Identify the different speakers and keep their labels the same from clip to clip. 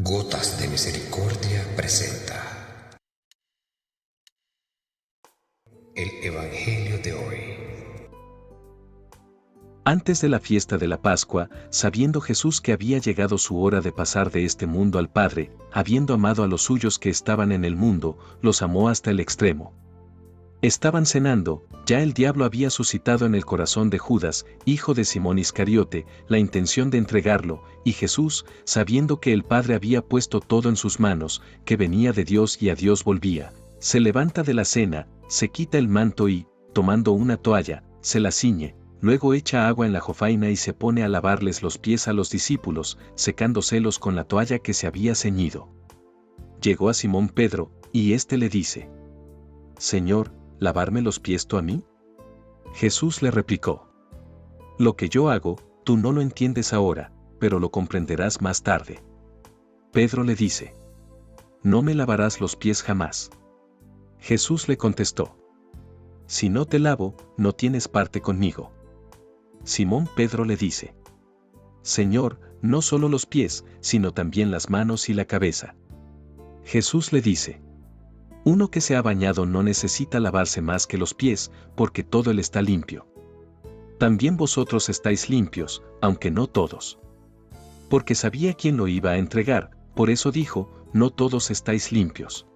Speaker 1: Gotas de Misericordia presenta el Evangelio de hoy.
Speaker 2: Antes de la fiesta de la Pascua, sabiendo Jesús que había llegado su hora de pasar de este mundo al Padre, habiendo amado a los suyos que estaban en el mundo, los amó hasta el extremo. Estaban cenando, ya el diablo había suscitado en el corazón de Judas, hijo de Simón Iscariote, la intención de entregarlo, y Jesús, sabiendo que el Padre había puesto todo en sus manos, que venía de Dios y a Dios volvía, se levanta de la cena, se quita el manto y, tomando una toalla, se la ciñe, luego echa agua en la jofaina y se pone a lavarles los pies a los discípulos, secándoselos con la toalla que se había ceñido. Llegó a Simón Pedro, y éste le dice: Señor, ¿lavarme los pies tú a mí? Jesús le replicó: Lo que yo hago, tú no lo entiendes ahora, pero lo comprenderás más tarde. Pedro le dice: No me lavarás los pies jamás. Jesús le contestó: Si no te lavo, no tienes parte conmigo. Simón Pedro le dice: Señor, no solo los pies, sino también las manos y la cabeza. Jesús le dice: Uno que se ha bañado no necesita lavarse más que los pies, porque todo él está limpio. También vosotros estáis limpios, aunque no todos. Porque sabía quién lo iba a entregar, por eso dijo: No todos estáis limpios.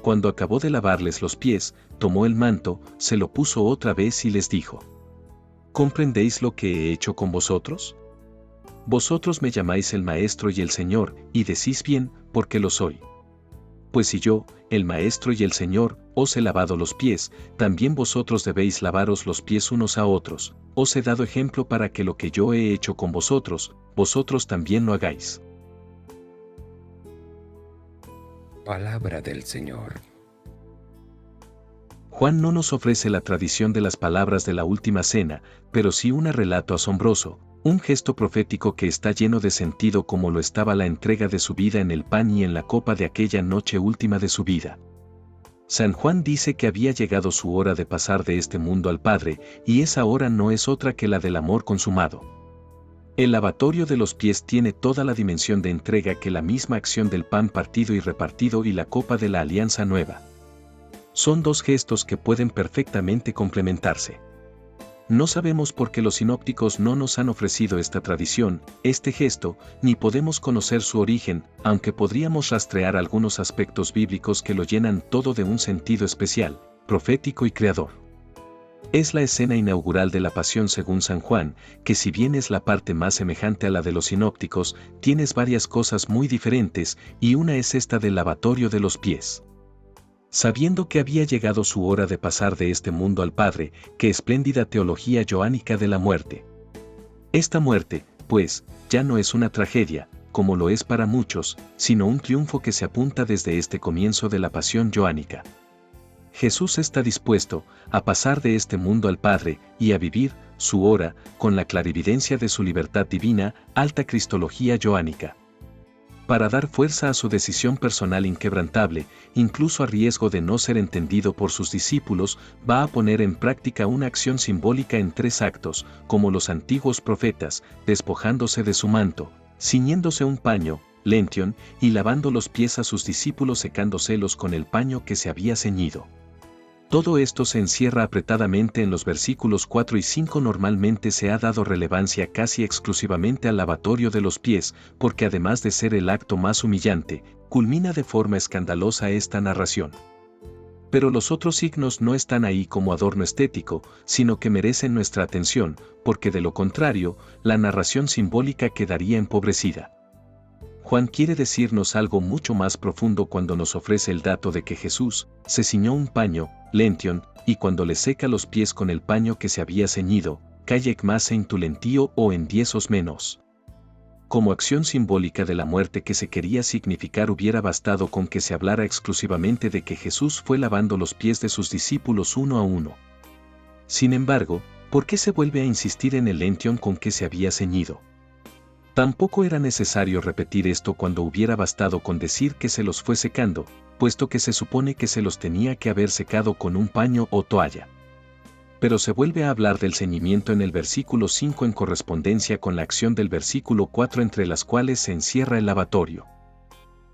Speaker 2: Cuando acabó de lavarles los pies, tomó el manto, se lo puso otra vez y les dijo: ¿Comprendéis lo que he hecho con vosotros? Vosotros me llamáis el Maestro y el Señor, y decís bien, porque lo soy. Pues si yo, el Maestro y el Señor, os he lavado los pies, también vosotros debéis lavaros los pies unos a otros. Os he dado ejemplo para que lo que yo he hecho con vosotros, vosotros también lo hagáis.
Speaker 1: Palabra del Señor.
Speaker 2: Juan no nos ofrece la tradición de las palabras de la última cena, pero sí un relato asombroso, un gesto profético que está lleno de sentido como lo estaba la entrega de su vida en el pan y en la copa de aquella noche última de su vida. San Juan dice que había llegado su hora de pasar de este mundo al Padre, y esa hora no es otra que la del amor consumado. El lavatorio de los pies tiene toda la dimensión de entrega que la misma acción del pan partido y repartido y la copa de la alianza nueva. Son dos gestos que pueden perfectamente complementarse. No sabemos por qué los sinópticos no nos han ofrecido esta tradición, este gesto, ni podemos conocer su origen, aunque podríamos rastrear algunos aspectos bíblicos que lo llenan todo de un sentido especial, profético y creador. Es la escena inaugural de la Pasión según San Juan, que si bien es la parte más semejante a la de los sinópticos, tienes varias cosas muy diferentes, y una es esta del lavatorio de los pies. Sabiendo que había llegado su hora de pasar de este mundo al Padre, qué espléndida teología joánica de la muerte. Esta muerte, pues, ya no es una tragedia, como lo es para muchos, sino un triunfo que se apunta desde este comienzo de la pasión joánica. Jesús está dispuesto a pasar de este mundo al Padre y a vivir su hora con la clarividencia de su libertad divina, alta cristología joánica. Para dar fuerza a su decisión personal inquebrantable, incluso a riesgo de no ser entendido por sus discípulos, va a poner en práctica una acción simbólica en 3 actos, como los antiguos profetas, despojándose de su manto, ciñéndose un paño, lention, y lavando los pies a sus discípulos secándoselos con el paño que se había ceñido. Todo esto se encierra apretadamente en los versículos 4 y 5. Normalmente se ha dado relevancia casi exclusivamente al lavatorio de los pies, porque además de ser el acto más humillante, culmina de forma escandalosa esta narración. Pero los otros signos no están ahí como adorno estético, sino que merecen nuestra atención, porque de lo contrario, la narración simbólica quedaría empobrecida. Juan quiere decirnos algo mucho más profundo cuando nos ofrece el dato de que Jesús se ciñó un paño, lention, y cuando le seca los pies con el paño que se había ceñido, calle más en tu lentío o en 10 menos. Como acción simbólica de la muerte que se quería significar hubiera bastado con que se hablara exclusivamente de que Jesús fue lavando los pies de sus discípulos uno a uno. Sin embargo, ¿por qué se vuelve a insistir en el lention con que se había ceñido? Tampoco era necesario repetir esto cuando hubiera bastado con decir que se los fue secando, puesto que se supone que se los tenía que haber secado con un paño o toalla. Pero se vuelve a hablar del ceñimiento en el versículo 5 en correspondencia con la acción del versículo 4 entre las cuales se encierra el lavatorio.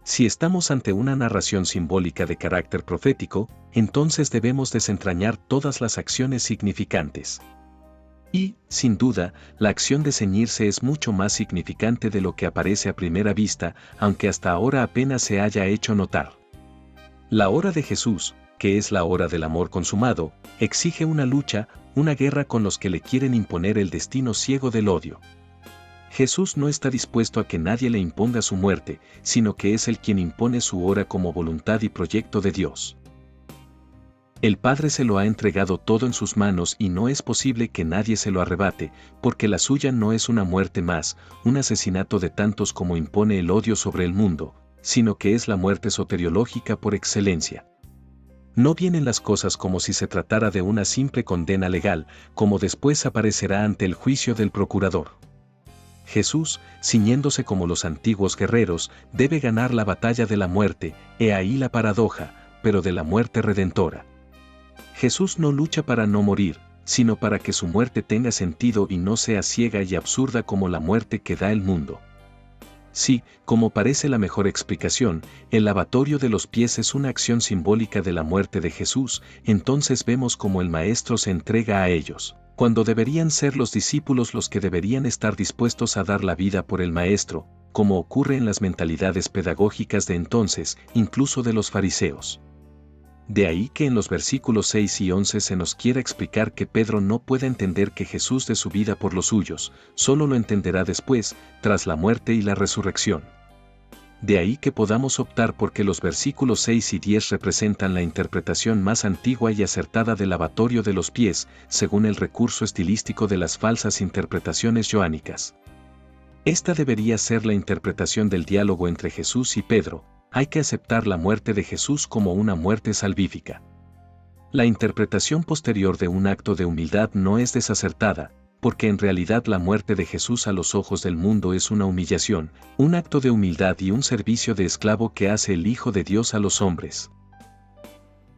Speaker 2: Si estamos ante una narración simbólica de carácter profético, entonces debemos desentrañar todas las acciones significantes. Y, sin duda, la acción de ceñirse es mucho más significante de lo que aparece a primera vista, aunque hasta ahora apenas se haya hecho notar. La hora de Jesús, que es la hora del amor consumado, exige una lucha, una guerra con los que le quieren imponer el destino ciego del odio. Jesús no está dispuesto a que nadie le imponga su muerte, sino que es Él quien impone su hora como voluntad y proyecto de Dios. El Padre se lo ha entregado todo en sus manos y no es posible que nadie se lo arrebate, porque la suya no es una muerte más, un asesinato de tantos como impone el odio sobre el mundo, sino que es la muerte soteriológica por excelencia. No vienen las cosas como si se tratara de una simple condena legal, como después aparecerá ante el juicio del procurador. Jesús, ciñéndose como los antiguos guerreros, debe ganar la batalla de la muerte, he ahí la paradoja, pero de la muerte redentora. Jesús no lucha para no morir, sino para que su muerte tenga sentido y no sea ciega y absurda como la muerte que da el mundo. Sí, como parece la mejor explicación, el lavatorio de los pies es una acción simbólica de la muerte de Jesús, entonces vemos cómo el Maestro se entrega a ellos, cuando deberían ser los discípulos los que deberían estar dispuestos a dar la vida por el Maestro, como ocurre en las mentalidades pedagógicas de entonces, incluso de los fariseos. De ahí que en los versículos 6 y 11 se nos quiera explicar que Pedro no puede entender que Jesús dé su vida por los suyos, solo lo entenderá después, tras la muerte y la resurrección. De ahí que podamos optar porque los versículos 6 y 10 representan la interpretación más antigua y acertada del lavatorio de los pies, según el recurso estilístico de las falsas interpretaciones joánicas. Esta debería ser la interpretación del diálogo entre Jesús y Pedro. Hay que aceptar la muerte de Jesús como una muerte salvífica. La interpretación posterior de un acto de humildad no es desacertada, porque en realidad la muerte de Jesús a los ojos del mundo es una humillación, un acto de humildad y un servicio de esclavo que hace el Hijo de Dios a los hombres.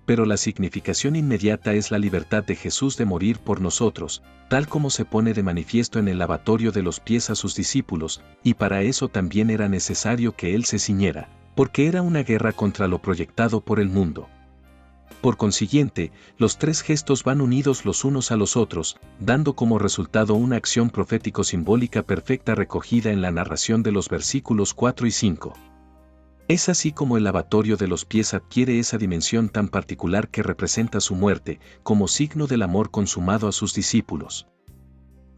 Speaker 2: Pero la significación inmediata es la libertad de Jesús de morir por nosotros, tal como se pone de manifiesto en el lavatorio de los pies a sus discípulos, y para eso también era necesario que Él se ciñera, porque era una guerra contra lo proyectado por el mundo. Por consiguiente, los tres gestos van unidos los unos a los otros, dando como resultado una acción profético-simbólica perfecta recogida en la narración de los versículos 4 y 5. Es así como el lavatorio de los pies adquiere esa dimensión tan particular que representa su muerte, como signo del amor consumado a sus discípulos.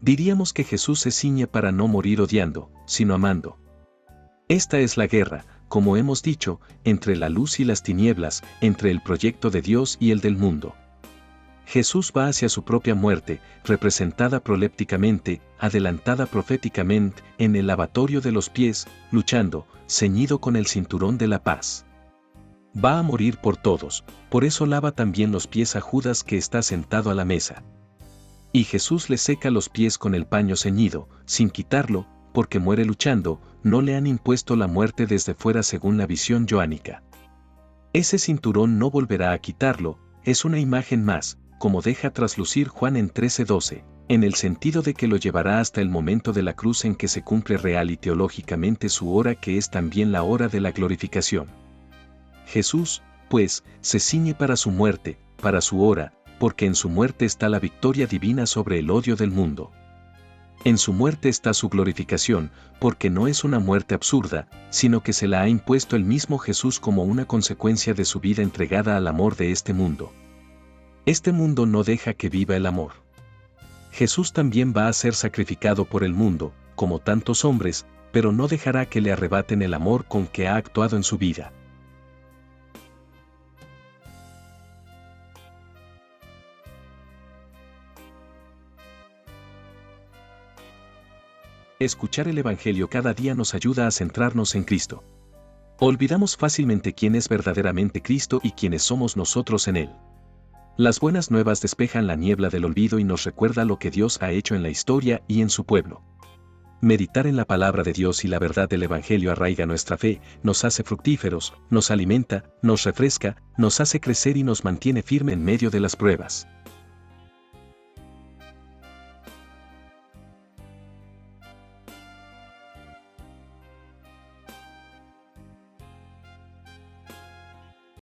Speaker 2: Diríamos que Jesús se ciñe para no morir odiando, sino amando. Esta es la guerra, como hemos dicho, entre la luz y las tinieblas, entre el proyecto de Dios y el del mundo. Jesús va hacia su propia muerte, representada prolépticamente, adelantada proféticamente, en el lavatorio de los pies, luchando, ceñido con el cinturón de la paz. Va a morir por todos, por eso lava también los pies a Judas que está sentado a la mesa. Y Jesús le seca los pies con el paño ceñido, sin quitarlo, porque muere luchando, no le han impuesto la muerte desde fuera según la visión joánica. Ese cinturón no volverá a quitarlo, es una imagen más, como deja traslucir Juan en 13:12, en el sentido de que lo llevará hasta el momento de la cruz en que se cumple real y teológicamente su hora que es también la hora de la glorificación. Jesús, pues, se ciñe para su muerte, para su hora, porque en su muerte está la victoria divina sobre el odio del mundo. En su muerte está su glorificación, porque no es una muerte absurda, sino que se la ha impuesto el mismo Jesús como una consecuencia de su vida entregada al amor de este mundo. Este mundo no deja que viva el amor. Jesús también va a ser sacrificado por el mundo, como tantos hombres, pero no dejará que le arrebaten el amor con que ha actuado en su vida. Escuchar el Evangelio cada día nos ayuda a centrarnos en Cristo. Olvidamos fácilmente quién es verdaderamente Cristo y quiénes somos nosotros en Él. Las buenas nuevas despejan la niebla del olvido y nos recuerda lo que Dios ha hecho en la historia y en su pueblo. Meditar en la palabra de Dios y la verdad del Evangelio arraiga nuestra fe, nos hace fructíferos, nos alimenta, nos refresca, nos hace crecer y nos mantiene firme en medio de las pruebas.